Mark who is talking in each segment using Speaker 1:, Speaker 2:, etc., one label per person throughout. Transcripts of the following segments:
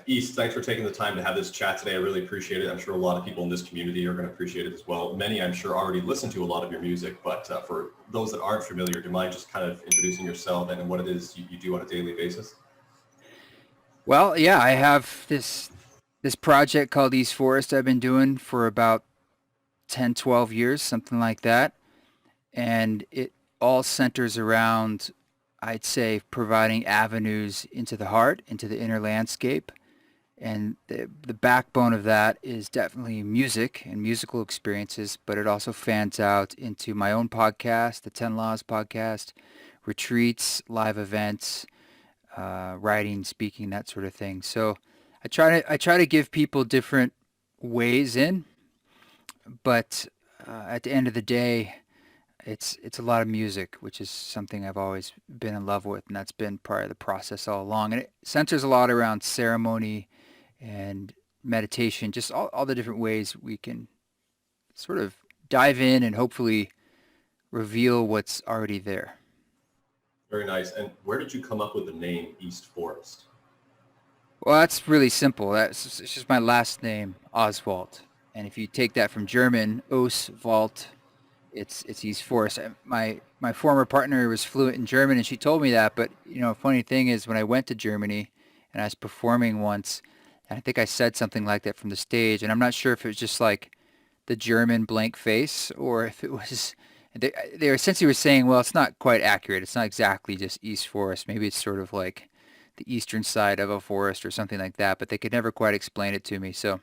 Speaker 1: East, thanks for taking the time to have this chat today. I really appreciate it. I'm sure a lot of people in this community are going to appreciate it as well. Many, I'm sure, already listen to a lot of your music, but for those that aren't familiar, do you mind just kind of introducing yourself and what it is you do on a daily basis?
Speaker 2: Well, yeah, I have this project called East Forest I've been doing for about 10, 12 years, something like that. And it all centers around, I'd say, providing avenues into the heart, into the inner landscape. And the backbone of that is definitely music and musical experiences, but it also fans out into my own podcast, the 10 Laws podcast, retreats, live events, writing, speaking, that sort of thing. So I try to give people different ways in, but at the end of the day, it's a lot of music, which is something I've always been in love with, and that's been part of the process all along. And it centers a lot around ceremony and meditation, just all the different ways we can sort of dive in and hopefully reveal what's already there.
Speaker 1: Very nice. And where did you come up with the name East Forest?
Speaker 2: Well, that's really simple. It's just my last name, Oswald. And if you take that from German, Oswald, it's East Forest. My former partner was fluent in German, and she told me that. But funny thing is, when I went to Germany and I was performing once, and I think I said something like that from the stage, and I'm not sure if it was just like the German blank face or if it was. They essentially were saying, well, it's not quite accurate. It's not exactly just East Forest. Maybe it's sort of like the eastern side of a forest or something like that. But they could never quite explain it to me. So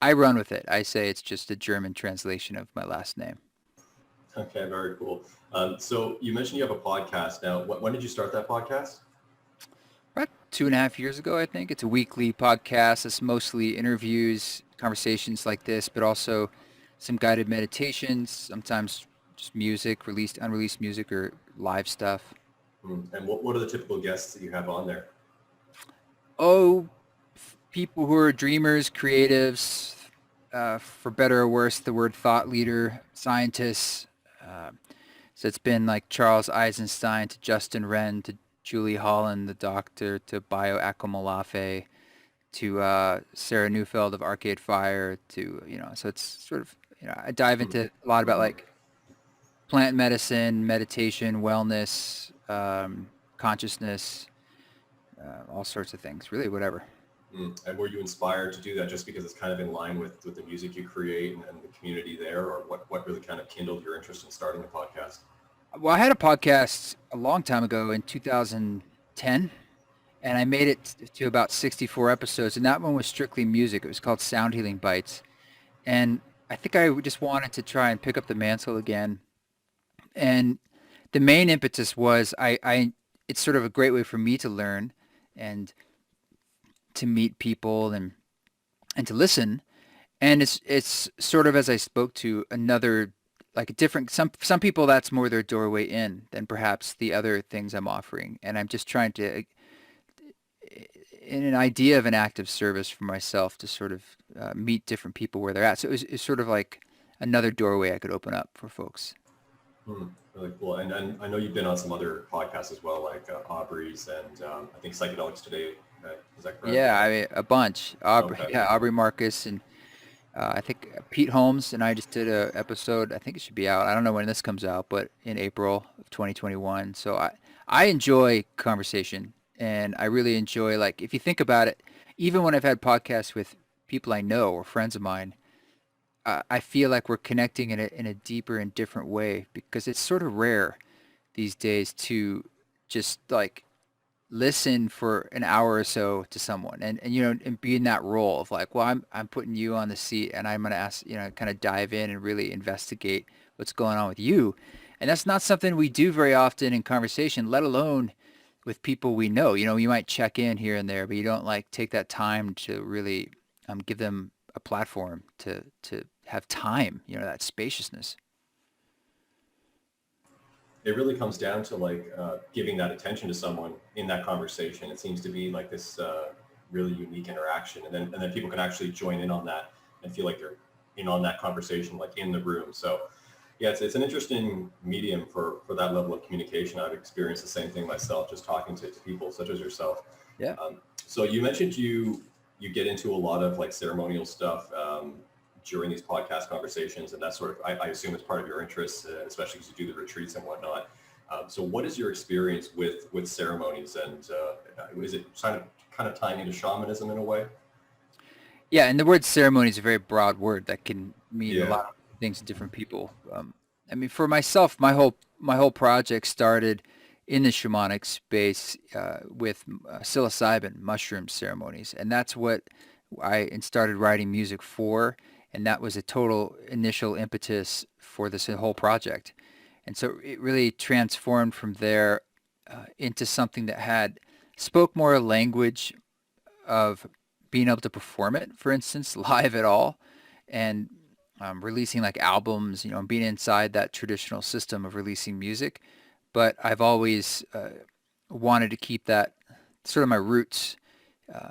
Speaker 2: I run with it. I say it's just a German translation of my last name.
Speaker 1: Okay, very cool. So you mentioned you have a podcast now. When did you start that podcast?
Speaker 2: About 2.5 years ago, I think. It's a weekly podcast. It's mostly interviews, conversations like this, but also some guided meditations, sometimes just music, released, unreleased music, or live stuff.
Speaker 1: And what are the typical guests that you have on there?
Speaker 2: Oh, people who are dreamers, creatives, for better or worse, the word thought leader, scientists. Uh, so it's been like Charles Eisenstein to Justin Wren to Julie Holland, the doctor, to Bio Akomolafe, to Sarah Neufeld of Arcade Fire, to, so it's sort of, I dive into a lot about like plant medicine, meditation, wellness, consciousness, all sorts of things, really, whatever.
Speaker 1: And were you inspired to do that just because it's kind of in line with the music you create and the community there, or what really kind of kindled your interest in starting the podcast?
Speaker 2: Well, I had a podcast a long time ago in 2010, and I made it to about 64 episodes, and that one was strictly music. It was called Sound Healing Bites, and I think I just wanted to try and pick up the mantle again. And the main impetus was it's sort of a great way for me to learn and to meet people and to listen. And it's sort of, as I spoke to, another, like a different, some people that's more their doorway in than perhaps the other things I'm offering. And I'm just trying to, in an idea of an active service for myself, to sort of meet different people where they're at. So it's sort of like another doorway I could open up for folks.
Speaker 1: Really cool. And I know you've been on some other podcasts as well, like Aubrey's and I think Psychedelics Today. Is that correct?
Speaker 2: Yeah, I mean, a bunch.
Speaker 1: Okay.
Speaker 2: Aubrey Marcus, and I think Pete Holmes and I just did a episode. I think it should be out. I don't know when this comes out, but in April of 2021. So I enjoy conversation, and I really enjoy, like, if you think about it, even when I've had podcasts with people I know or friends of mine, I feel like we're connecting in a deeper and different way, because it's sort of rare these days to just like listen for an hour or so to someone, and and be in that role of like, well, I'm putting you on the seat, and I'm going to ask, kind of dive in and really investigate what's going on with you. And that's not something we do very often in conversation, let alone with people we know. You might check in here and there, but you don't like take that time to really give them a platform to have time, that spaciousness.
Speaker 1: It really comes down to like giving that attention to someone in that conversation. It seems to be like this really unique interaction, and then people can actually join in on that and feel like they're in on that conversation, like in the room. So yeah, it's an interesting medium for that level of communication. I've experienced the same thing myself, just talking to people such as yourself.
Speaker 2: Yeah.
Speaker 1: So you mentioned you you get into a lot of like ceremonial stuff during these podcast conversations, and that's sort of, I assume it's part of your interests, especially because you do the retreats and whatnot. So what is your experience with ceremonies, and is it kind of tying into shamanism in a way?
Speaker 2: Yeah, and the word ceremony is a very broad word that can mean a
Speaker 1: Yeah.
Speaker 2: lot of things to different people. I mean, for myself, my whole project started in the shamanic space with psilocybin mushroom ceremonies, and that's what I started writing music for, and that was a total initial impetus for this whole project. And so it really transformed from there into something that had spoke more a language of being able to perform it, for instance, live at all, and releasing like albums, and being inside that traditional system of releasing music. But I've always wanted to keep that sort of my roots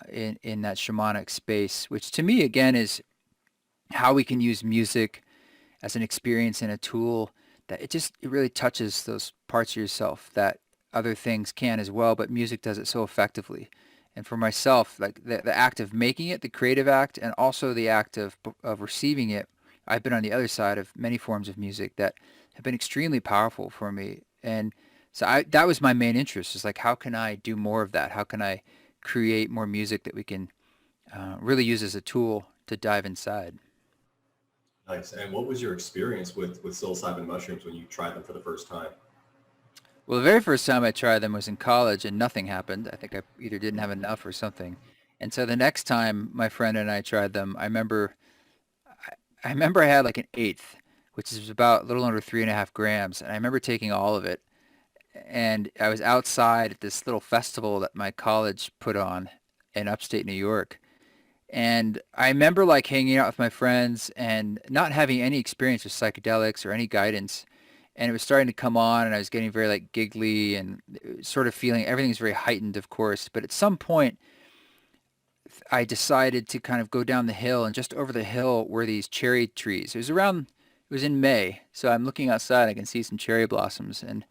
Speaker 2: in that shamanic space, which to me again is how we can use music as an experience and a tool that it really touches those parts of yourself that other things can as well, but music does it so effectively. And for myself, like the act of making it, the creative act, and also the act of receiving it, I've been on the other side of many forms of music that have been extremely powerful for me. And so that was my main interest, is like, how can I do more of that? How can I create more music that we can really use as a tool to dive inside?
Speaker 1: Nice. And what was your experience with psilocybin mushrooms when you tried them for the first time?
Speaker 2: Well, the very first time I tried them was in college and nothing happened. I think I either didn't have enough or something. And so the next time my friend and I tried them, I remember I had like an eighth, which is about a little under 3.5 grams. And I remember taking all of it. And I was outside at this little festival that my college put on in upstate New York. And I remember like hanging out with my friends and not having any experience with psychedelics or any guidance. And it was starting to come on, and I was getting very like giggly and sort of feeling everything's very heightened, of course. But at some point, I decided to kind of go down the hill, and just over the hill were these cherry trees. It was in May, so I'm looking outside. I can see some cherry blossoms, and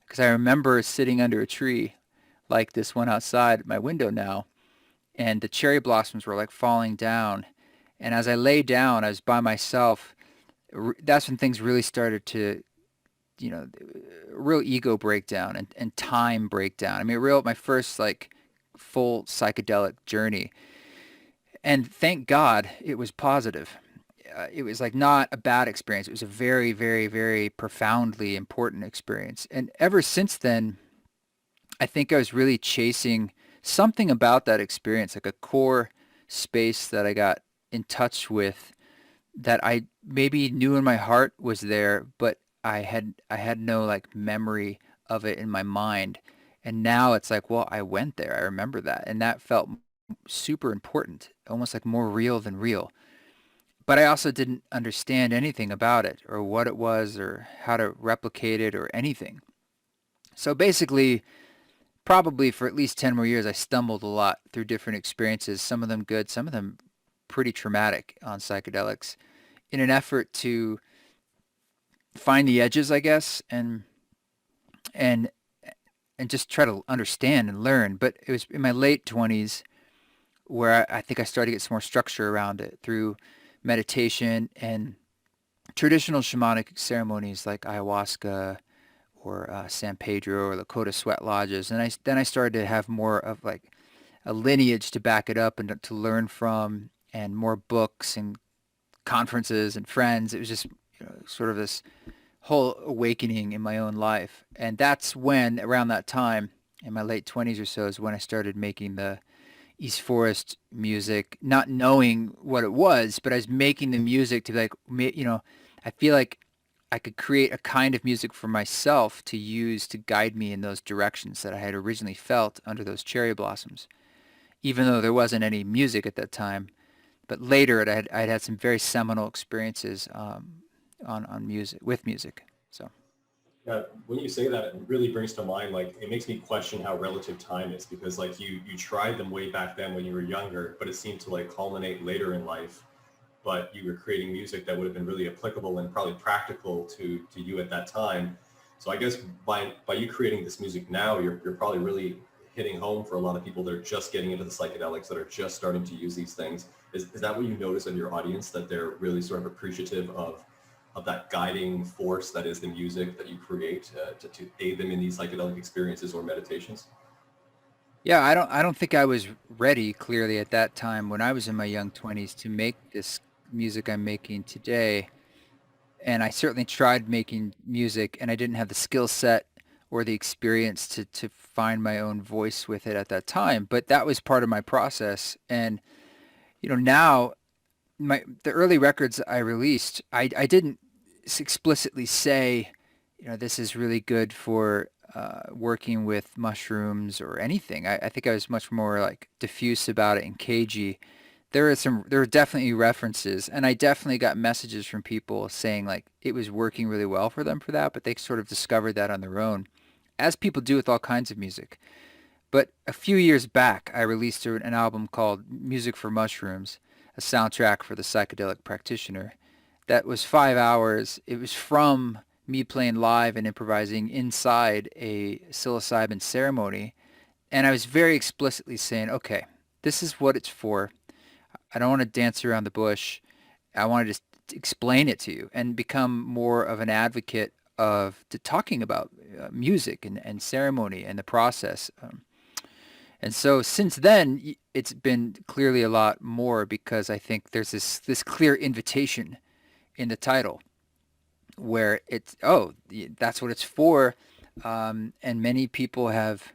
Speaker 2: because I remember sitting under a tree like this one outside my window now, and the cherry blossoms were like falling down. And as I lay down, I was by myself. That's when things really started to, you know, real ego breakdown and time breakdown. I mean, my first like full psychedelic journey. And thank God it was positive. It was like not a bad experience. It was a very, very, very profoundly important experience. And ever since then, I think I was really chasing something about that experience, like a core space that I got in touch with that I maybe knew in my heart was there, but I had no like memory of it in my mind. And now it's like, well, I went there. I remember that. And that felt super important, almost like more real than real. But I also didn't understand anything about it or what it was or how to replicate it or anything. So basically, probably for at least 10 more years, I stumbled a lot through different experiences, some of them good, some of them pretty traumatic on psychedelics, in an effort to find the edges, I guess, and and just try to understand and learn. But it was in my late 20s where I think I started to get some more structure around it through meditation and traditional shamanic ceremonies like ayahuasca or San Pedro or Lakota sweat lodges. And then I started to have more of like a lineage to back it up and to learn from, and more books and conferences and friends. It was just, sort of this whole awakening in my own life. And that's when, around that time, in my late 20s or so, is when I started making the East Forest music, not knowing what it was, but I was making the music to be like, I feel like I could create a kind of music for myself to use to guide me in those directions that I had originally felt under those cherry blossoms, even though there wasn't any music at that time. But later, I'd had some very seminal experiences on music, with music. So
Speaker 1: Yeah, when you say that, it really brings to mind, like, it makes me question how relative time is, because like you tried them way back then when you were younger, but it seemed to like culminate later in life. But you were creating music that would have been really applicable and probably practical to you at that time. So I guess by you creating this music now, you're probably really hitting home for a lot of people that are just getting into the psychedelics, that are just starting to use these things. Is that what you notice in your audience, that they're really sort of appreciative of that guiding force that is the music that you create to aid them in these psychedelic experiences or meditations?
Speaker 2: Yeah, I don't think I was ready clearly at that time when I was in my young 20s to make this music I'm making today. And I certainly tried making music and I didn't have the skill set or the experience to find my own voice with it at that time. But that was part of my process. And, now the early records I released, I didn't explicitly say, this is really good for working with mushrooms or anything. I think I was much more like diffuse about it and cagey. There were definitely references, and I definitely got messages from people saying like it was working really well for them for that, but they sort of discovered that on their own, as people do with all kinds of music. But a few years back, I released an album called Music for Mushrooms, a soundtrack for the psychedelic practitioner. That was 5 hours. It was from me playing live and improvising inside a psilocybin ceremony. And I was very explicitly saying, okay, this is what it's for. I don't want to dance around the bush. I want to just explain it to you and become more of an advocate of talking about music and ceremony and the process. And so since then, it's been clearly a lot more because I think there's this clear invitation in the title where it's, oh, that's what it's for. And many people have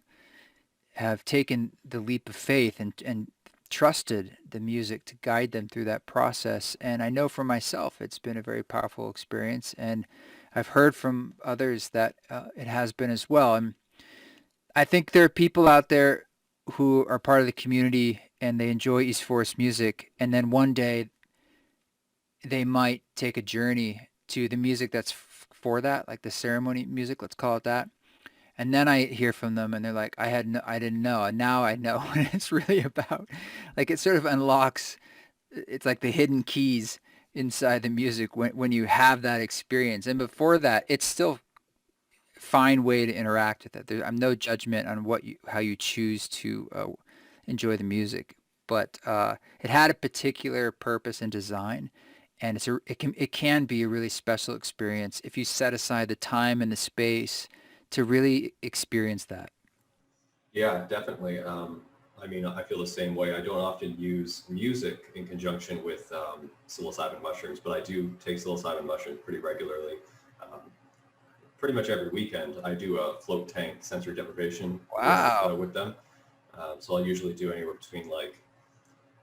Speaker 2: taken the leap of faith and trusted the music to guide them through that process. And I know for myself, it's been a very powerful experience. And I've heard from others that it has been as well. And I think there are people out there who are part of the community and they enjoy East Forest music. And then one day they might take a journey to the music that's for that, like the ceremony music, let's call it that. And then I hear from them and they're like, I didn't know. And now I know. And it's really about, like, it sort of unlocks, it's like the hidden keys inside the music when you have that experience. And before that, it's still a fine way to interact with it. I'm no judgment on how you choose to enjoy the music. But it had a particular purpose and design. And it can be a really special experience if you set aside the time and the space to really experience that.
Speaker 1: Yeah, definitely. I mean, I feel the same way. I don't often use music in conjunction with psilocybin mushrooms, but I do take psilocybin mushrooms pretty regularly. Um, Pretty much every weekend, I do a float tank sensory deprivation
Speaker 2: Wow.
Speaker 1: with them. So I'll usually do anywhere between like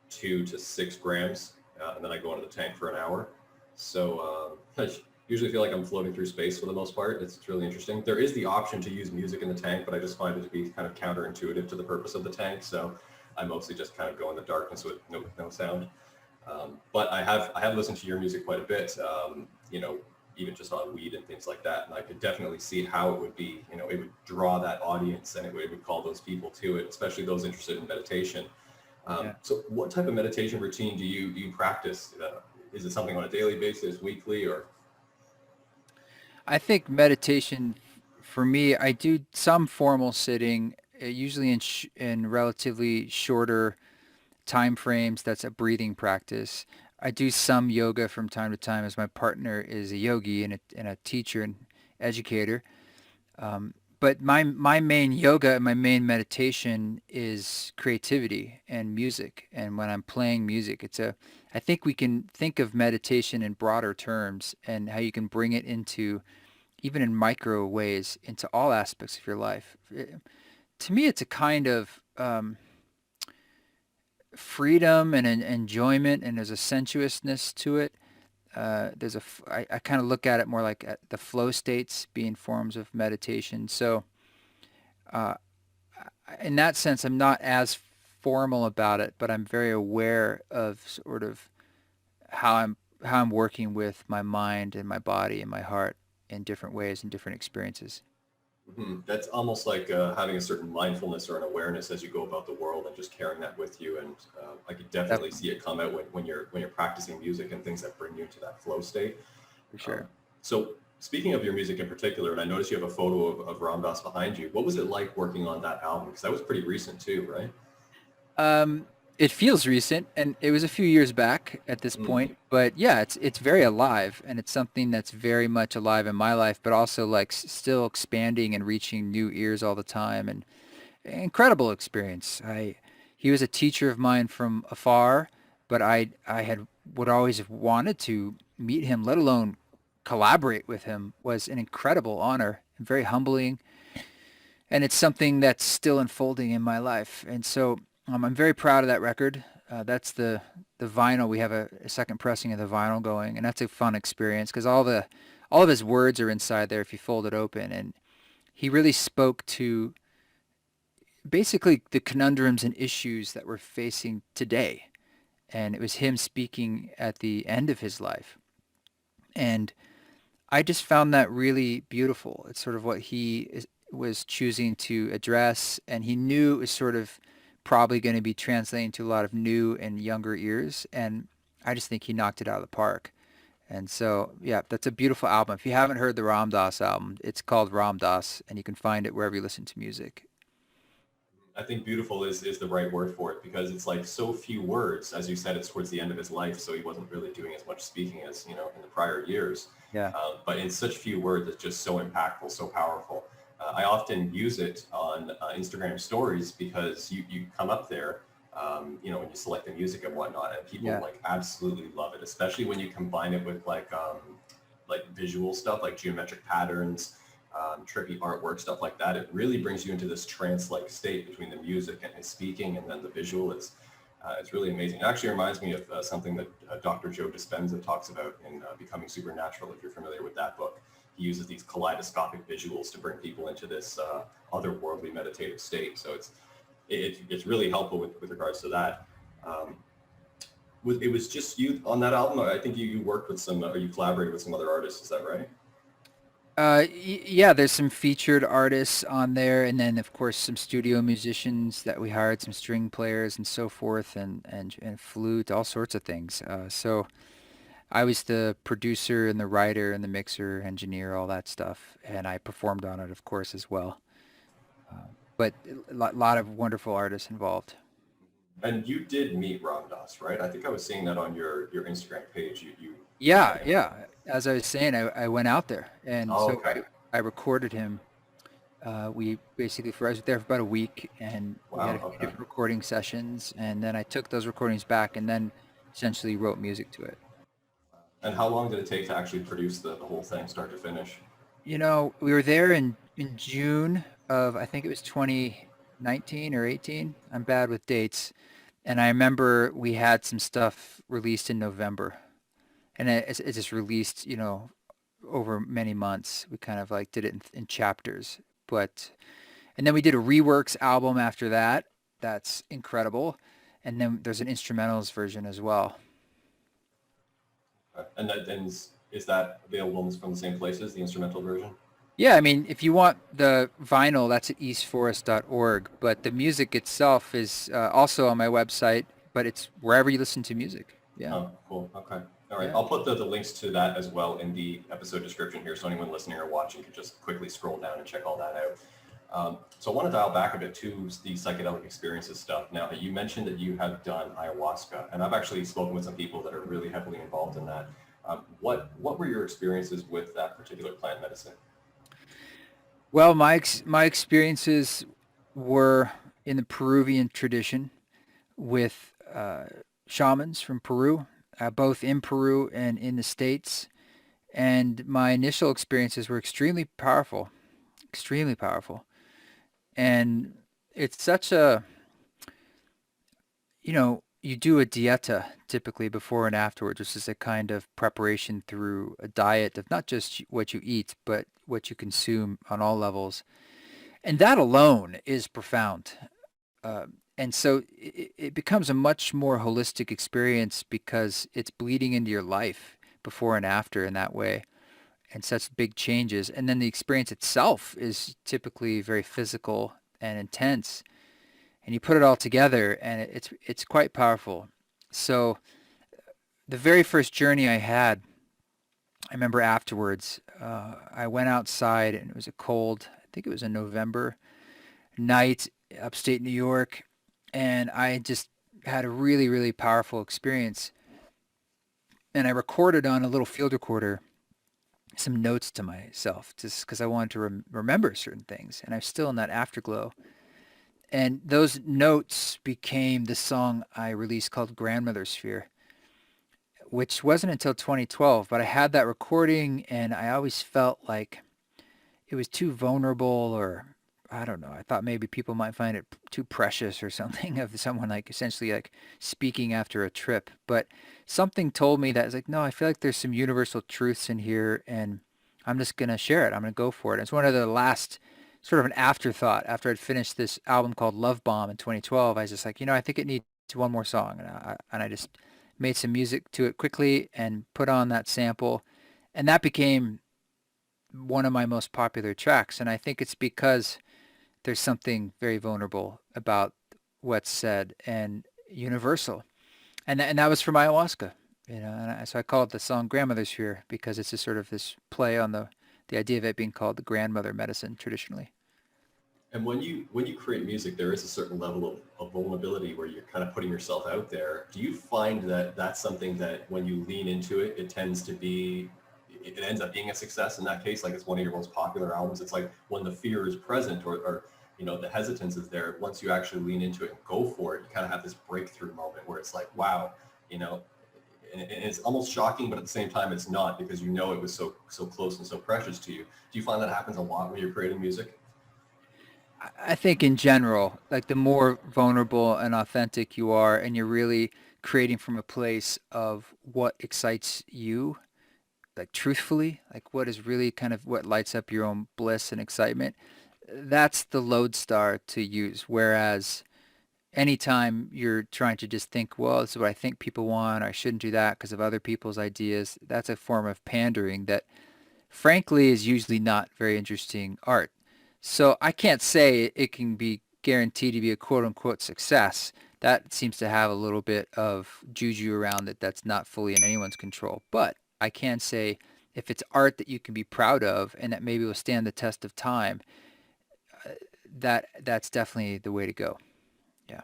Speaker 1: 2 to 6 grams, and then I go into the tank for an hour. So I usually feel like I'm floating through space for the most part. It's really interesting. There is the option to use music in the tank, but I just find it to be kind of counterintuitive to the purpose of the tank. So I mostly just kind of go in the darkness with no sound. But I have listened to your music quite a bit. Even just on weed and things like that. And I could definitely see how it would be, it would draw that audience and it would call those people to it, especially those interested in meditation.
Speaker 2: Yeah.
Speaker 1: So what type of meditation routine do you practice? Is it something on a daily basis, weekly, or?
Speaker 2: I think meditation for me, I do some formal sitting, usually in relatively shorter time frames. That's a breathing practice. I do some yoga from time to time as my partner is a yogi and a teacher and educator. But my main yoga and my main meditation is creativity and music. And when I'm playing music, I think we can think of meditation in broader terms and how you can bring it into, even in micro ways, into all aspects of your life. To me, it's a kind of freedom and an enjoyment, and there's a sensuousness to it. I kind of look at it more like the flow states being forms of meditation. So uh, in that sense, I'm not as formal about it, but I'm very aware of sort of how I'm working with my mind and my body and my heart in different ways and different experiences.
Speaker 1: Mhm. That's almost like having a certain mindfulness or an awareness as you go about the world and just carrying that with you. And I could definitely see
Speaker 2: Definitely,
Speaker 1: it come out when you're practicing music and things that bring you into that flow state.
Speaker 2: for
Speaker 1: Um,
Speaker 2: sure.
Speaker 1: so Speaking of your music in particular, and I noticed you have a photo of Ramdas behind you. What was it like working on that album? Because that was pretty recent too, right?
Speaker 2: Um, it feels recent, and it was a few years back at this
Speaker 1: Mm.
Speaker 2: point. But yeah, it's very alive, and it's something that's very much alive in my life, but also like still expanding and reaching new ears all the time. And incredible experience. He was a teacher of mine from afar, but I had would always have wanted to meet him, let alone collaborate with him. Was an incredible honor and very humbling, and it's something that's still unfolding in my life. And so I'm very proud of that record. That's the vinyl. We have a second pressing of the vinyl going, and that's a fun experience because all of his words are inside there if you fold it open, and he really spoke to basically the conundrums and issues that we're facing today. And it was him speaking at the end of his life. And I just found that really beautiful. It's sort of what was choosing to address. And he knew it was sort of probably going to be translating to a lot of new and younger ears. And I just think he knocked it out of the park. And so, yeah, that's a beautiful album. If you haven't heard the Ramdas album, it's called Ramdas, and you can find it wherever you listen to music.
Speaker 1: I think beautiful is the right word for it because it's like so few words. As you said, it's towards the end of his life, so he wasn't really doing as much speaking as, in the prior years.
Speaker 2: Yeah.
Speaker 1: But in such few words, it's just so impactful, so powerful. I often use it on Instagram stories because you come up there, when you select the music and whatnot, and people
Speaker 2: Yeah.
Speaker 1: like absolutely love it, especially when you combine it with like visual stuff like geometric patterns, trippy artwork, stuff like that. It really brings you into this trance-like state between the music and his speaking, and then the visual is it's really amazing. It actually reminds me of something that Dr. Joe Dispenza talks about in Becoming Supernatural, if you're familiar with that book. He uses these kaleidoscopic visuals to bring people into this otherworldly meditative state. So it's really helpful with regards to that. It was just you on that album? I think you worked with some, or you collaborated with some other artists, is that right?
Speaker 2: Yeah, there's some featured artists on there, and then of course some studio musicians that we hired, some string players and so forth, and flute, all sorts of things. So I was the producer and the writer and the mixer, engineer, all that stuff, and I performed on it, of course, as well. But a lot of wonderful artists involved.
Speaker 1: And you did meet Ramdas, right? I think I was seeing that on your Instagram page. You
Speaker 2: Yeah,
Speaker 1: met him.
Speaker 2: yeah. As I was saying, I went out there, and
Speaker 1: Oh,
Speaker 2: so
Speaker 1: okay.
Speaker 2: I recorded him. We basically, I was there for about a week, and we had
Speaker 1: Wow,
Speaker 2: a few
Speaker 1: okay.
Speaker 2: different recording sessions, and then I took those recordings back, and then essentially wrote music to it.
Speaker 1: And how long did it take to actually produce the whole thing, start to finish?
Speaker 2: We were there in June of, I think it was 2019 or 18. I'm bad with dates, and I remember we had some stuff released in November, and it just released, over many months. We kind of like did it in chapters, but and then we did a reworks album after that. That's incredible. And then there's an instrumentals version as well.
Speaker 1: And is that available from the same places, the instrumental version?
Speaker 2: Yeah, I mean, if you want the vinyl, that's at eastforest.org. But the music itself is also on my website, but it's wherever you listen to music. Yeah.
Speaker 1: Oh, cool. Okay. All right.
Speaker 2: Yeah.
Speaker 1: I'll put the links to that as well in the episode description here, so anyone listening or watching could just quickly scroll down and check all that out. So I want to dial back a bit to the psychedelic experiences stuff. Now, you mentioned that you have done ayahuasca, and I've actually spoken with some people that are really heavily involved in that. What were your experiences with that particular plant medicine?
Speaker 2: Well, my experiences were in the Peruvian tradition with shamans from Peru, both in Peru and in the States. And my initial experiences were extremely powerful. And it's such you do a dieta typically before and afterwards, which is a kind of preparation through a diet of not just what you eat, but what you consume on all levels. And that alone is profound. And so it becomes a much more holistic experience because it's bleeding into your life before and after in that way, and such big changes. And then the experience itself is typically very physical and intense. And you put it all together, and it's quite powerful. So the very first journey I had, I remember afterwards, I went outside and it was a cold, I think it was a November night, upstate New York, and I just had a really, really powerful experience. And I recorded on a little field recorder some notes to myself just because I wanted to remember certain things. And I'm still in that afterglow. And those notes became the song I released called Grandmother Sphere, which wasn't until 2012, but I had that recording and I always felt like it was too vulnerable, or I don't know. I thought maybe people might find it too precious or something, of someone like essentially like speaking after a trip. But something told me that it's like, no, I feel like there's some universal truths in here and I'm just going to share it. I'm going to go for it. It's one of the last sort of an afterthought after I'd finished this album called Love Bomb in 2012. I was just like, I think it needs one more song. And I just made some music to it quickly and put on that sample. And that became one of my most popular tracks. And I think it's because there's something very vulnerable about what's said and universal. And that was from ayahuasca, so I call it the song Grandmother Sphere because it's just sort of this play on the idea of it being called the grandmother medicine traditionally.
Speaker 1: And when you create music, there is a certain level of vulnerability where you're kind of putting yourself out there. Do you find that that's something that when you lean into it, it tends to be, it ends up being a success in that case? Like it's one of your most popular albums. It's like when the fear is present or the hesitance is there, once you actually lean into it and go for it, you kind of have this breakthrough moment where it's like, wow, and it's almost shocking, but at the same time, it's not, because it was so close and so precious to you. Do you find that happens a lot when you're creating music?
Speaker 2: I think in general, like the more vulnerable and authentic you are, and you're really creating from a place of what excites you, like truthfully, like what is really kind of what lights up your own bliss and excitement, that's the lodestar to use. Whereas anytime you're trying to just think, well, this is what I think people want, or I shouldn't do that because of other people's ideas, that's a form of pandering that frankly is usually not very interesting art. So I can't say it can be guaranteed to be a quote unquote success. That seems to have a little bit of juju around it that's not fully in anyone's control. But I can say if it's art that you can be proud of and that maybe will stand the test of time, that's definitely the way to go. Yeah.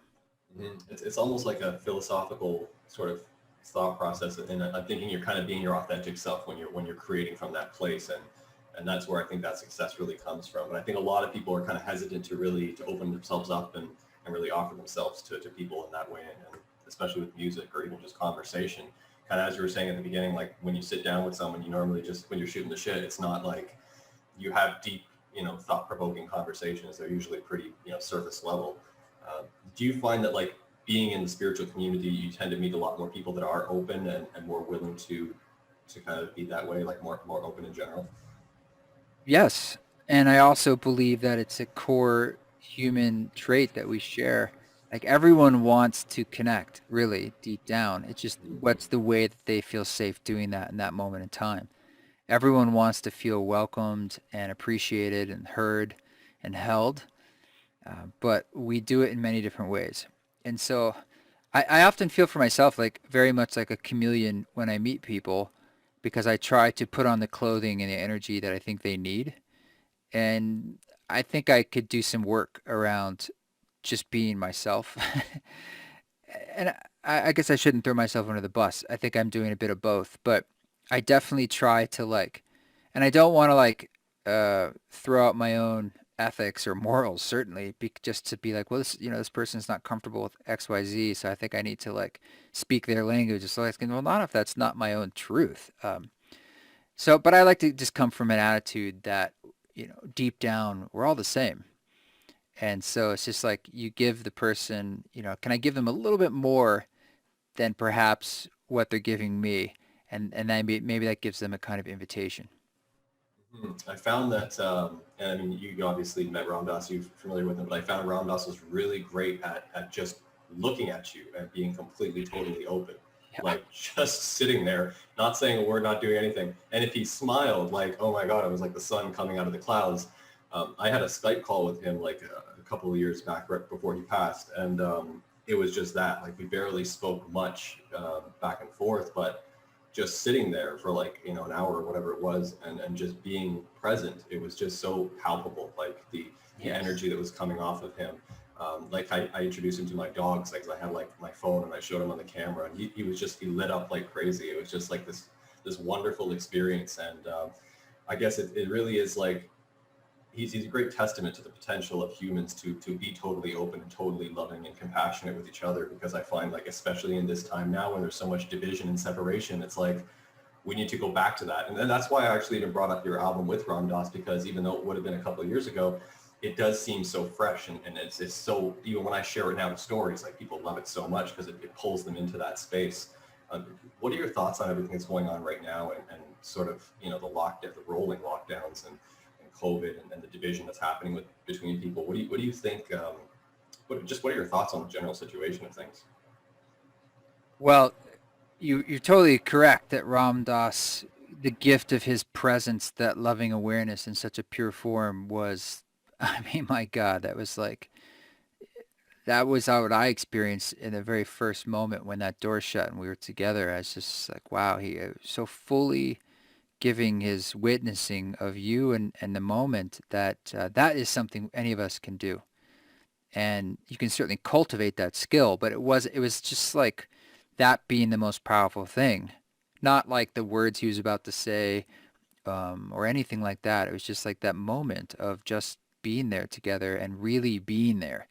Speaker 1: It's almost like a philosophical sort of thought process, and I'm thinking you're kind of being your authentic self when you're creating from that place, and that's where I think that success really comes from. And I think a lot of people are kind of hesitant to open themselves up and really offer themselves to people in that way, and especially with music or even just conversation. Kind of as you were saying at the beginning, like when you sit down with someone, you normally just, when you're shooting the shit, it's not like you have deep, thought-provoking conversations. They're usually pretty, surface level. Do you find that like being in the spiritual community, you tend to meet a lot more people that are open and more willing to kind of be that way, like more open in general?
Speaker 2: Yes. And I also believe that it's a core human trait that we share. Like everyone wants to connect, really, deep down. It's just what's the way that they feel safe doing that in that moment in time. Everyone wants to feel welcomed and appreciated and heard and held, but we do it in many different ways. And so I often feel for myself like very much like a chameleon when I meet people because I try to put on the clothing and the energy that I think they need. And I think I could do some work around just being myself. And I guess I shouldn't throw myself under the bus. I think I'm doing a bit of both, but I definitely try to like, and I don't want to like throw out my own ethics or morals, certainly, just to be like, well, this person's not comfortable with X, Y, Z, so I think I need to like speak their language. So I can, well, not if that's not my own truth. But I like to just come from an attitude that, deep down, we're all the same. And so it's just like you give the person, can I give them a little bit more than perhaps what they're giving me? And then maybe that gives them a kind of invitation.
Speaker 1: I found that, and I mean, you obviously met Ramdas, you're familiar with him, but I found Ramdas was really great at just looking at you and being completely, totally open.
Speaker 2: Yeah.
Speaker 1: Like just sitting there, not saying a word, not doing anything. And if he smiled, like, oh my God, it was like the sun coming out of the clouds. I had a Skype call with him like a couple of years back, right before he passed. And it was just that, like we barely spoke much back and forth, but just sitting there for like, you know, an hour or whatever it was, and just being present. It was just so palpable, like the energy that was coming off of him. Like I introduced him to my dogs, like I had like my phone and I showed him on the camera, and he lit up like crazy. It was just like this wonderful experience. And I guess it really is like, he's a great testament to the potential of humans to be totally open and totally loving and compassionate with each other. Because I find, like, especially in this time now when there's so much division and separation, it's like we need to go back to that. And then that's why I actually even brought up your album with Ramdas, because even though it would have been a couple of years ago, it does seem so fresh, and it's so, even when I share it now in stories, like people love it so much because it pulls them into that space. What are your thoughts on everything that's going on right now, and sort of, you know, the rolling lockdowns and COVID and the division that's happening between people? What do you think? What are your thoughts on the general situation of things?
Speaker 2: Well, you're totally correct that Ram Dass, the gift of his presence, that loving awareness in such a pure form was, I mean, my God, that was what I experienced in the very first moment when that door shut and we were together. I was just like, wow, he was so fully giving his witnessing of you and the moment that that is something any of us can do. And you can certainly cultivate that skill, but it was just like that being the most powerful thing, not like the words he was about to say or anything like that. It was just like that moment of just being there together and really being there,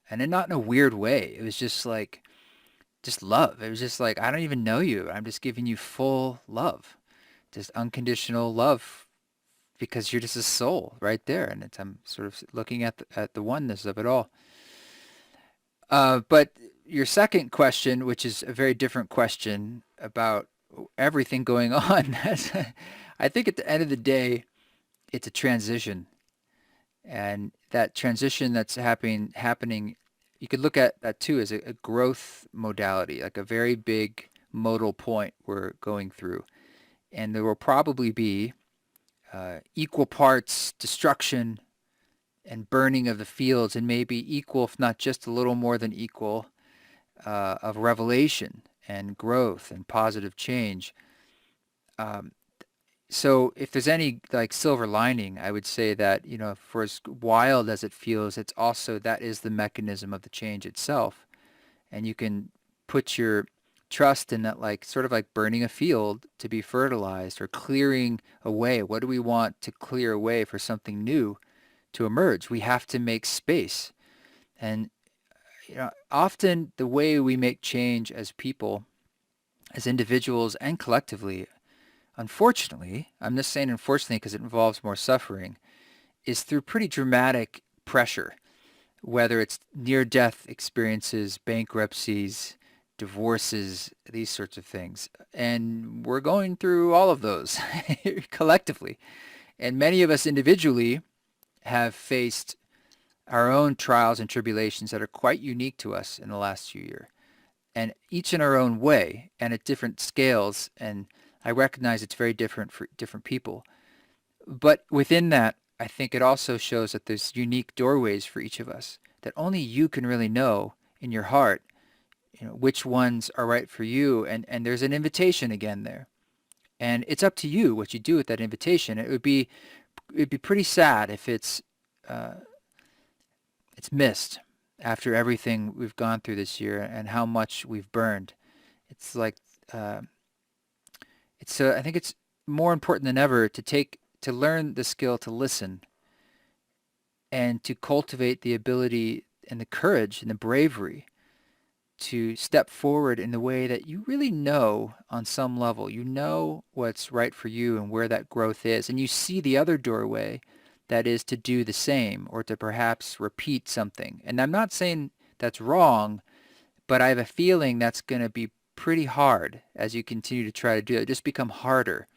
Speaker 2: and not in a weird way. It was just like just love. It was just like, I don't even know you, I'm just giving you full love, just unconditional love, because you're just a soul right there, and I'm sort of looking at the oneness of it all. But your second question, which is a very different question about everything going on, I think at the end of the day, it's a transition, and that transition that's happening, you could look at that too as a growth modality, like a very big modal point we're going through. And there will probably be equal parts destruction and burning of the fields, and maybe equal, if not just a little more than equal, of revelation and growth and positive change. Um, so if there's any like silver lining, I would say that, you know, for as wild as it feels, it's also, that is the mechanism of the change itself. And you can put your trust in that, like sort of like burning a field to be fertilized, or clearing away. What do we want to clear away for something new to emerge? We have to make space. And, you know, often the way we make change as people, as individuals and collectively, unfortunately, I'm just saying unfortunately because it involves more suffering, is through pretty dramatic pressure, whether it's near-death experiences, bankruptcies, divorces, these sorts of things. And we're going through all of those collectively. And many of us individually have faced our own trials and tribulations that are quite unique to us in the last few years, and each in our own way and at different scales. And I recognize it's very different for different people. But within that, I think it also shows that there's unique doorways for each of us that only you can really know in your heart, you know, which ones are right for you. And there's an invitation again there. And it's up to you what you do with that invitation. It'd be pretty sad if uh, it's missed after everything we've gone through this year and how much we've burned. It's like uh, I think it's more important than ever to learn the skill to listen, and to cultivate the ability and the courage and the bravery to step forward in the way that you really know on some level. You know what's right for you and where that growth is. And you see the other doorway, that is to do the same or to perhaps repeat something. And I'm not saying that's wrong, but I have a feeling that's going to be pretty hard as you continue to try to do it. Just become harder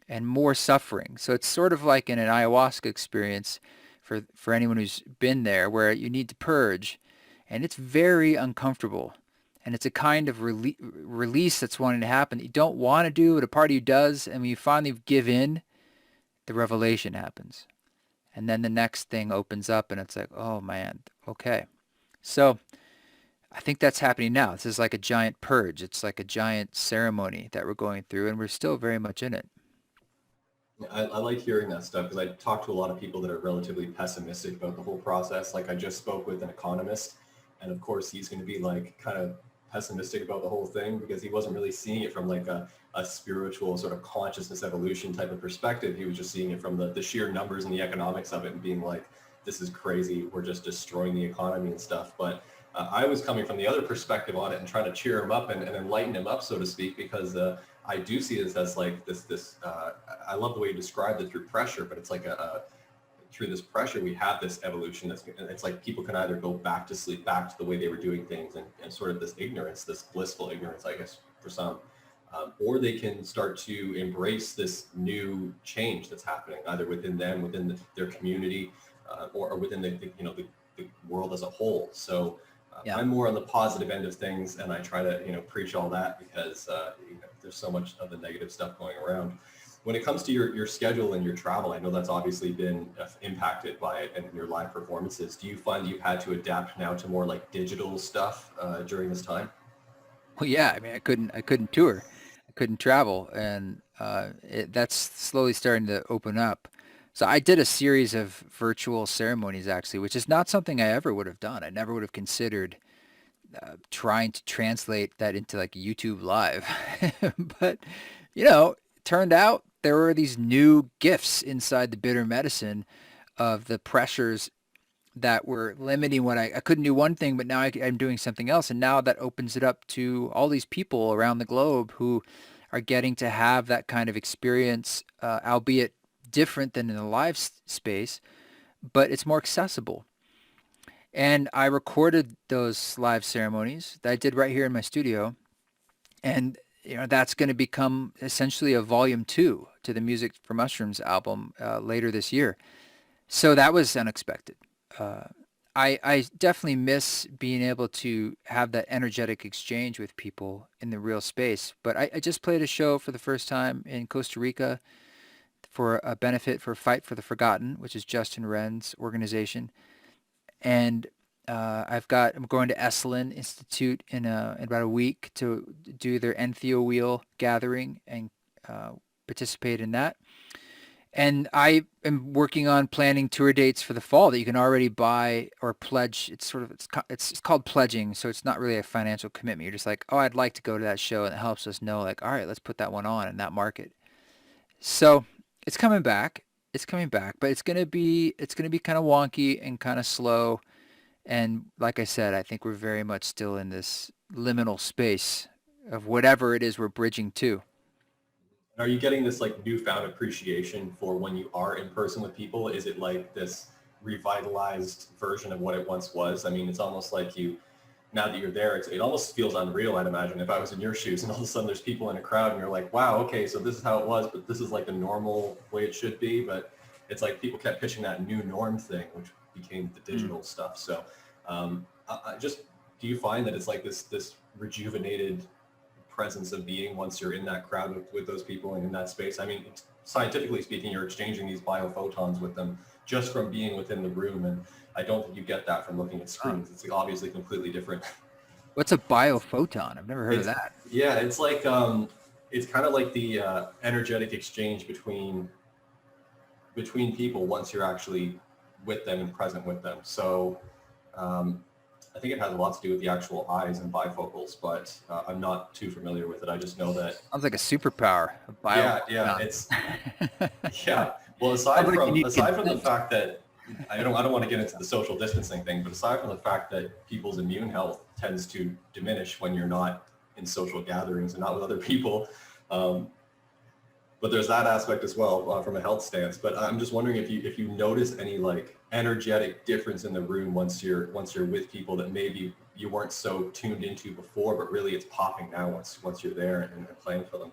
Speaker 2: and more suffering. So it's sort of like in an ayahuasca experience for anyone who's been there, where you need to purge, and it's very uncomfortable. And it's a kind of release that's wanting to happen that you don't want to do, but a part of you does. And when you finally give in, the revelation happens. And then the next thing opens up and it's like, oh man, okay. So I think that's happening now. This is like a giant purge. It's like a giant ceremony that we're going through, and we're still very much in it.
Speaker 1: I like hearing that stuff because I talk to a lot of people that are relatively pessimistic about the whole process. Like I just spoke with an economist, and of course he's going to be like kind of pessimistic about the whole thing because he wasn't really seeing it from like a spiritual sort of consciousness evolution type of perspective. He was just seeing it from the sheer numbers and the economics of it and being like, this is crazy. We're just destroying the economy and stuff. But I was coming from the other perspective on it and trying to cheer him up and enlighten him up, so to speak, because I do see this as like this. I love the way you described it through pressure, but it's like through this pressure we have this evolution. It's like people can either go back to sleep, back to the way they were doing things, and sort of this ignorance, this blissful ignorance, I guess, for some, or they can start to embrace this new change that's happening either within them, within their community, or within the world as a whole. So.
Speaker 2: Yeah.
Speaker 1: I'm more on the positive end of things, and I try to preach all that because there's so much of the negative stuff going around. When it comes to your schedule and your travel, I know that's obviously been impacted by it and your live performances. Do you find that you've had to adapt now to more like digital stuff during this time?
Speaker 2: Well, yeah. I mean, I couldn't tour, I couldn't travel, and that's slowly starting to open up. So I did a series of virtual ceremonies actually, which is not something I ever would have done. I never would have considered trying to translate that into like YouTube Live. But, it turned out there were these new gifts inside the bitter medicine of the pressures that were limiting what I couldn't do one thing, but now I'm doing something else. And now that opens it up to all these people around the globe who are getting to have that kind of experience, albeit different than in the live space, but it's more accessible. And I recorded those live ceremonies that I did right here in my studio. And, that's going to become essentially a volume 2 to the Music for Mushrooms album later this year. So that was unexpected. I definitely miss being able to have that energetic exchange with people in the real space. But I just played a show for the first time in Costa Rica for a benefit for Fight for the Forgotten, which is Justin Wren's organization. And I'm going to Esalen Institute in about a week to do their Entheo Wheel gathering and participate in that. And I am working on planning tour dates for the fall that you can already buy or pledge. It's called pledging, so it's not really a financial commitment. You're just like, oh, I'd like to go to that show, and it helps us know, like, all right, let's put that one on in that market. So it's coming back. It's coming back, but it's gonna be kind of wonky and kind of slow. And like I said, I think we're very much still in this liminal space of whatever it is we're bridging to.
Speaker 1: Are you getting this like newfound appreciation for when you are in person with people? Is it like this revitalized version of what it once was? I mean, it's almost like now that you're there, it almost feels unreal, I'd imagine, if I was in your shoes and all of a sudden there's people in a crowd and you're like, wow, okay, so this is how it was, but this is like the normal way it should be. But it's like people kept pitching that new norm thing, which became the digital stuff. So do you find that it's like this rejuvenated presence of being once you're in that crowd with those people and in that space? I mean, scientifically speaking, you're exchanging these biophotons with them just from being within the room. And I don't think you get that from looking at screens. It's obviously completely different.
Speaker 2: What's a biophoton? I've never heard of that.
Speaker 1: Yeah, it's like, it's kind of like the energetic exchange between people once you're actually with them and present with them. So I think it has a lot to do with the actual eyes and bifocals, but I'm not too familiar with it. I just know that
Speaker 2: Sounds like a superpower.
Speaker 1: yeah, it's yeah. Well, aside from the fact that I don't want to get into the social distancing thing, but aside from the fact that people's immune health tends to diminish when you're not in social gatherings and not with other people. But there's that aspect as well from a health stance. But I'm just wondering if you notice any like energetic difference in the room once you're with people that maybe you weren't so tuned into before, but really it's popping now once you're there and playing for them.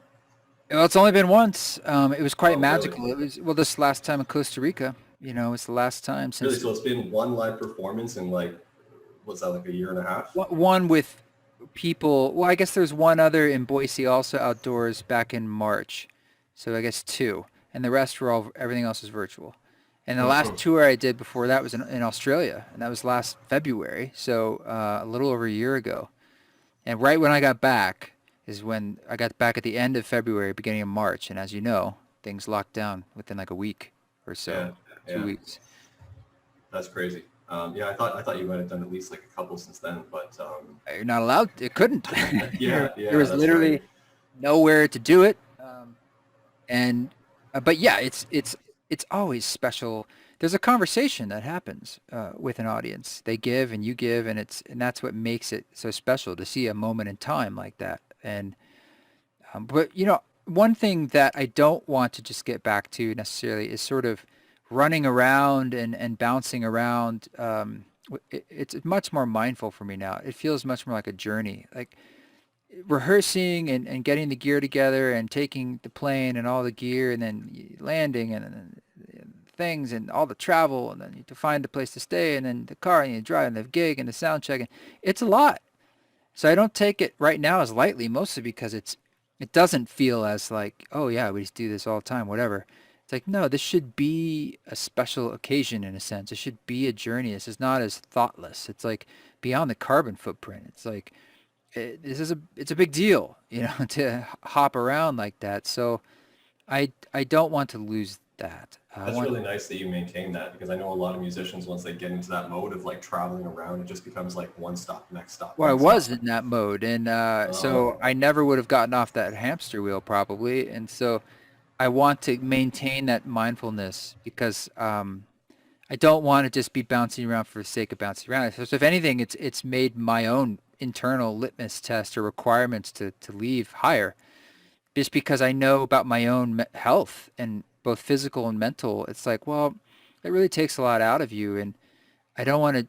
Speaker 2: Well, it's only been once. It was quite magical.
Speaker 1: Really?
Speaker 2: It was this last time in Costa Rica. It's the last time since
Speaker 1: Really? So it's been one live performance in like, was that like a year and a half?
Speaker 2: one with people. Well, I guess there's one other in Boise also outdoors back in March. So I guess 2, and the rest everything else is virtual. And the last tour I did before that was in Australia, and that was last February, so a little over a year ago. And right when I got back is when I got back at the end of February, beginning of March, and as you know, things locked down within like a week or so,
Speaker 1: Yeah,
Speaker 2: 2 weeks.
Speaker 1: that's crazy. Yeah, I thought you might have done at least like a couple since then, but
Speaker 2: You're not allowed. It couldn't.
Speaker 1: yeah,
Speaker 2: There was
Speaker 1: that's right.
Speaker 2: literally nowhere to do it. And but yeah, it's always special. There's a conversation that happens with an audience. They give and you give, and that's what makes it so special to see a moment in time like that. And but one thing that I don't want to just get back to necessarily is sort of running around and bouncing around. It's much more mindful for me now. It feels much more like a journey. Like rehearsing and getting the gear together and taking the plane and all the gear and then landing and things and all the travel and then to find a place to stay and then the car and you drive and the gig and the sound check. And it's a lot. So I don't take it right now as lightly, mostly because it doesn't feel as like, oh yeah, we just do this all the time, whatever. It's like, no, this should be a special occasion in a sense. It should be a journey. This is not as thoughtless. It's like beyond the carbon footprint. It's like it's a big deal, to hop around like that. So I don't want to lose that. I
Speaker 1: That's
Speaker 2: want
Speaker 1: really nice that you maintain that, because I know a lot of musicians, once they get into that mode of like traveling around, it just becomes like one stop, next stop,
Speaker 2: Well, I
Speaker 1: next
Speaker 2: was
Speaker 1: stop.
Speaker 2: in that mode, and so
Speaker 1: Oh,
Speaker 2: I never would have gotten off that hamster wheel probably. And so I want to maintain that mindfulness because I don't want to just be bouncing around for the sake of bouncing around. So if anything, it's made my own internal litmus test or requirements to leave higher, just because I know about my own health and both physical and mental. It's like, well, it really takes a lot out of you, and I don't want to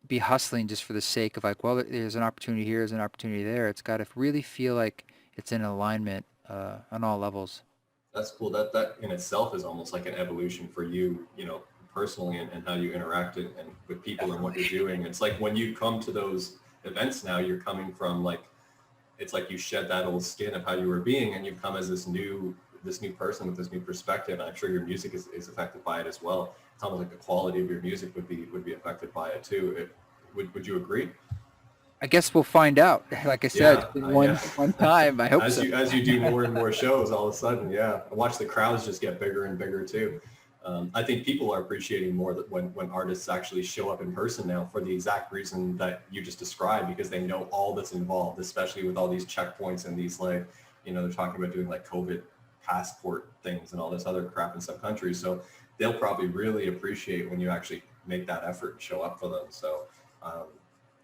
Speaker 2: be hustling just for the sake of like, well, there's an opportunity here, there's an opportunity there. It's got to really feel like it's in alignment on all levels.
Speaker 1: that's cool. That in itself is almost like an evolution for you, personally, and how you interact and with people and what you're
Speaker 2: Definitely.
Speaker 1: doing. It's like when you come to those events now, you're coming from like, it's like you shed that old skin of how you were being, and you come as this new person with this new perspective. And I'm sure your music is affected by it as well. It's almost like the quality of your music would be affected by it too. Would you agree?
Speaker 2: I guess we'll find out. Like I said,
Speaker 1: Yeah,
Speaker 2: one
Speaker 1: yeah.
Speaker 2: one time. I hope
Speaker 1: As
Speaker 2: so.
Speaker 1: you do more and more shows, all of a sudden, yeah, I watch the crowds just get bigger and bigger too. I think people are appreciating more that when artists actually show up in person now, for the exact reason that you just described, because they know all that's involved, especially with all these checkpoints and these like, they're talking about doing like COVID passport things and all this other crap in some countries. So they'll probably really appreciate when you actually make that effort and show up for them. So um,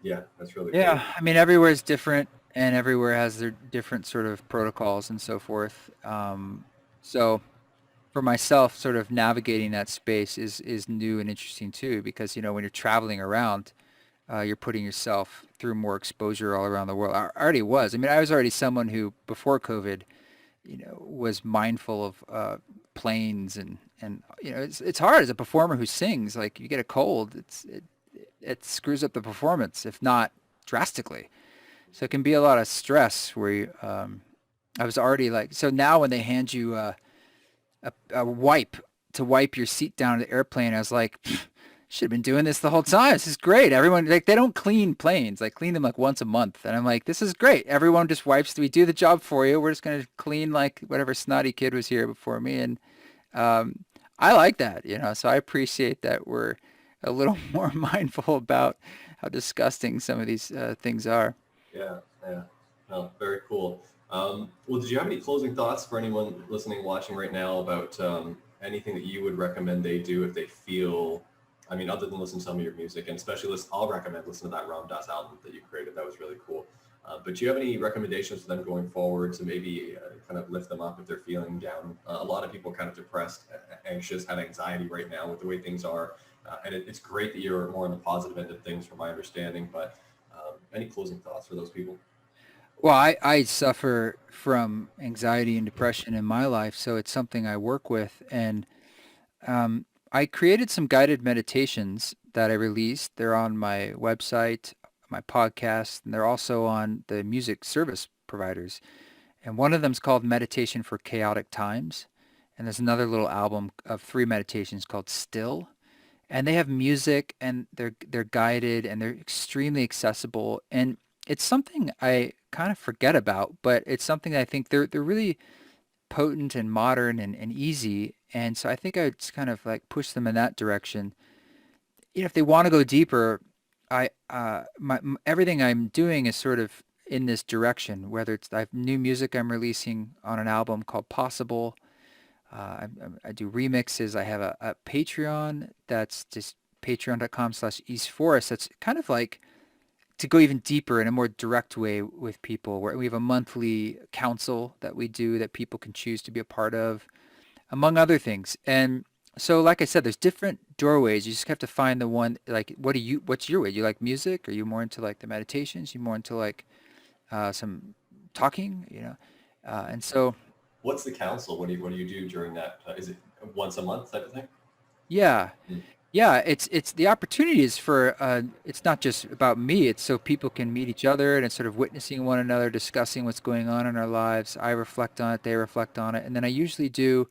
Speaker 1: yeah, that's really
Speaker 2: Yeah,
Speaker 1: cool.
Speaker 2: I mean, everywhere is different, and everywhere has their different sort of protocols and so forth. So for myself, sort of navigating that space is new and interesting too, because when you're traveling around, you're putting yourself through more exposure all around the world. I already was. I mean, I was already someone who before COVID, was mindful of planes and it's hard as a performer who sings. Like you get a cold, it screws up the performance, if not drastically. So it can be a lot of stress where I was already like, so now when they hand you a wipe to wipe your seat down at the airplane, I was like, should have been doing this the whole time. This is great. Everyone, like, they don't clean planes. Like, clean them like once a month. And I'm like, this is great. Everyone just wipes. We do the job for you. We're just going to clean like whatever snotty kid was here before me. And um, I like that, so I appreciate that we're a little more mindful about how disgusting some of these things are.
Speaker 1: Yeah, yeah. Oh, very cool. Well, did you have any closing thoughts for anyone listening, watching right now about anything that you would recommend they do if they feel, I mean, other than listen to some of your music, and especially listen, I'll recommend listen to that Ramdas album that you created. That was really cool. But do you have any recommendations for them going forward to maybe kind of lift them up if they're feeling down? A lot of people are kind of depressed, anxious, have anxiety right now with the way things are. And it's great that you're more on the positive end of things from my understanding, but any closing thoughts for those people?
Speaker 2: Well, I suffer from anxiety and depression in my life, so it's something I work with. And I created some guided meditations that I released. They're on my website, my podcast, and they're also on the music service providers. And one of them is called Meditation for Chaotic Times. and there's another little album of 3 meditations called Still, and they have music, and they're guided, and they're extremely accessible, and it's something I kind of forget about, but it's something that I think they're really potent and modern and easy, and so I think I would just kind of like push them in that direction. If they want to go deeper, everything I'm doing is sort of in this direction. Whether it's I have new music I'm releasing on an album called Possible. I do remixes. I have a Patreon that's just patreon.com/eastforest. That's kind of like to go even deeper in a more direct way with people, where we have a monthly council that we do that people can choose to be a part of, among other things. And so, like I said, there's different doorways. You just have to find the one, like, what's your way? You like music? Are you more into like the meditations? You more into like some talking, and so,
Speaker 1: What's the council? What do you do during that? Is it once a month type of thing?
Speaker 2: yeah,
Speaker 1: Mm.
Speaker 2: yeah, it's the opportunities for, it's not just about me. It's so people can meet each other, and it's sort of witnessing one another, discussing what's going on in our lives. I reflect on it, they reflect on it. And then I usually do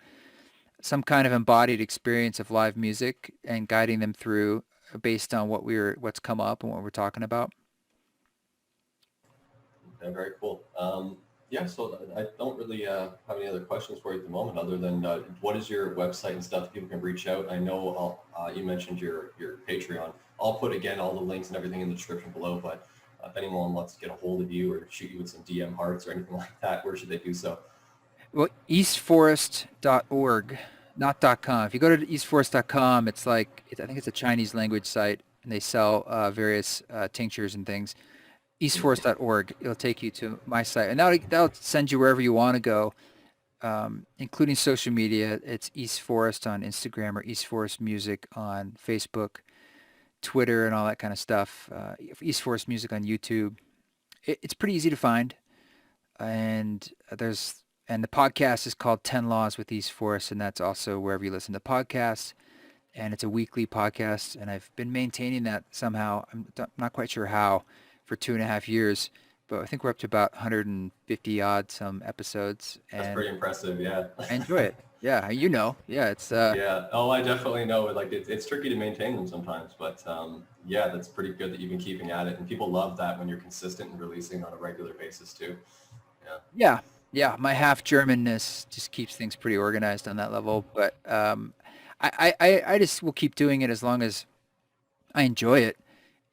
Speaker 2: some kind of embodied experience of live music and guiding them through based on what's come up and what we're talking about.
Speaker 1: Okay, very cool. Yeah, so I don't really have any other questions for you at the moment, other than what is your website and stuff people can reach out? I know you mentioned your Patreon. I'll put again all the links and everything in the description below. But if anyone wants to get a hold of you or shoot you with some DM hearts or anything like that, where should they do so?
Speaker 2: Well, eastforest.org, not .com. If you go to eastforest.com, it's like, I think it's a Chinese language site, and they sell various tinctures and things. Eastforest.org, it'll take you to my site, and that'll send you wherever you want to go, including social media. It's East Forest on Instagram, or East Forest Music on Facebook, Twitter, and all that kind of stuff. East Forest Music on YouTube. It's pretty easy to find, and the podcast is called 10 Laws with East Forest, and that's also wherever you listen to podcasts. And it's a weekly podcast, and I've been maintaining that somehow. I'm not quite sure how, for 2.5 years, but I think we're up to about 150 odd some episodes,
Speaker 1: That's
Speaker 2: and
Speaker 1: pretty impressive, yeah.
Speaker 2: I enjoy it. Yeah, yeah, it's
Speaker 1: Yeah. Oh, I definitely know. Like it's tricky to maintain them sometimes, but yeah, that's pretty good that you've been keeping at it, and people love that when you're consistent and releasing on a regular basis too. Yeah.
Speaker 2: yeah, yeah. My half Germanness just keeps things pretty organized on that level, but I just will keep doing it as long as I enjoy it,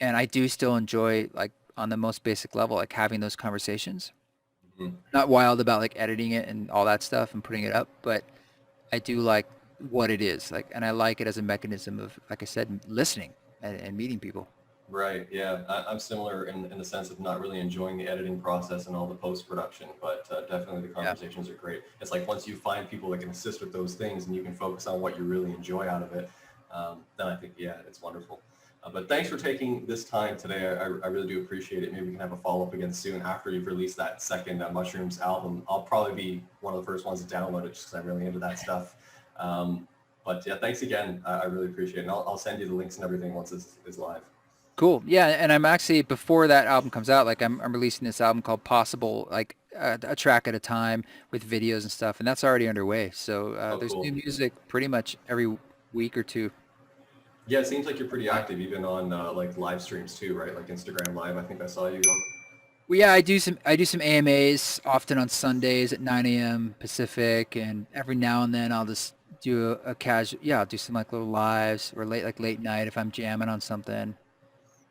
Speaker 2: and I do still enjoy, like, on the most basic level, like having those conversations.
Speaker 1: Mhm.
Speaker 2: Not wild about like editing it and all that stuff and putting it up, but I do like what it is like, and I like it as a mechanism of, like I said, listening and meeting people.
Speaker 1: Right. Yeah. I'm similar in the sense of not really enjoying the editing process and all the post-production, but definitely the
Speaker 2: Yeah.
Speaker 1: conversations are great. It's like once you find people that can assist with those things and you can focus on what you really enjoy out of it, then I think, yeah, it's wonderful. But thanks for taking this time today. I really do appreciate it. Maybe we can have a follow-up again soon after you've released that second Mushrooms album. I'll probably be one of the first ones to download it just because I'm really into that stuff. But yeah, thanks again. I really appreciate it. And I'll send you the links and everything once this is live.
Speaker 2: Cool. Yeah, and I'm actually, before that album comes out, like I'm releasing this album called Possible, like a track at a time with videos and stuff, and that's already underway. So
Speaker 1: Oh,
Speaker 2: there's
Speaker 1: cool.
Speaker 2: new music pretty much every week or two.
Speaker 1: Yeah, it seems like you're pretty active even on like live streams too, right? Like Instagram Live. I think I saw you on.
Speaker 2: Well, yeah, I do some AMAs often on Sundays at 9 a.m. Pacific, and every now and then I'll just do a casual, yeah, I'll do some like little lives, or late night if I'm jamming on something.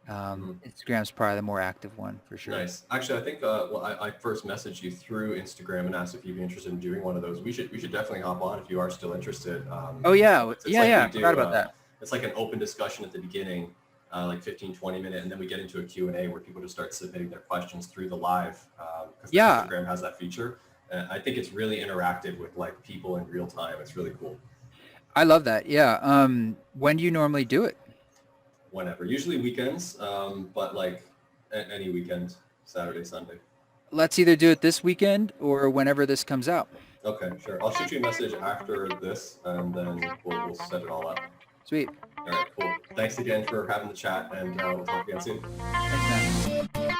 Speaker 1: Mhm.
Speaker 2: Instagram's probably the more active one for sure.
Speaker 1: Nice. Actually, I think well, I first messaged you through Instagram and asked if you'd be interested in doing one of those. We should definitely hop on if you are still interested.
Speaker 2: Oh yeah,
Speaker 1: It's
Speaker 2: yeah,
Speaker 1: like
Speaker 2: yeah.
Speaker 1: we
Speaker 2: I forgot
Speaker 1: do.
Speaker 2: about that.
Speaker 1: It's like an open discussion at the beginning, like 15, 20 minute, and then we get into a Q&A where people just start submitting their questions through the live because
Speaker 2: Yeah,
Speaker 1: Instagram has that feature. And I think it's really interactive with like people in real time. It's really cool.
Speaker 2: I love that. Yeah. When do you normally do it?
Speaker 1: Whenever, usually weekends, but like any weekend, Saturday, Sunday.
Speaker 2: Let's either do it this weekend or whenever this comes out.
Speaker 1: Okay, sure. I'll shoot you a message after this, and then we'll set it all up.
Speaker 2: Sweet.
Speaker 1: All right, cool. Thanks again for having the chat, and we'll talk again soon.
Speaker 2: Thanks, man.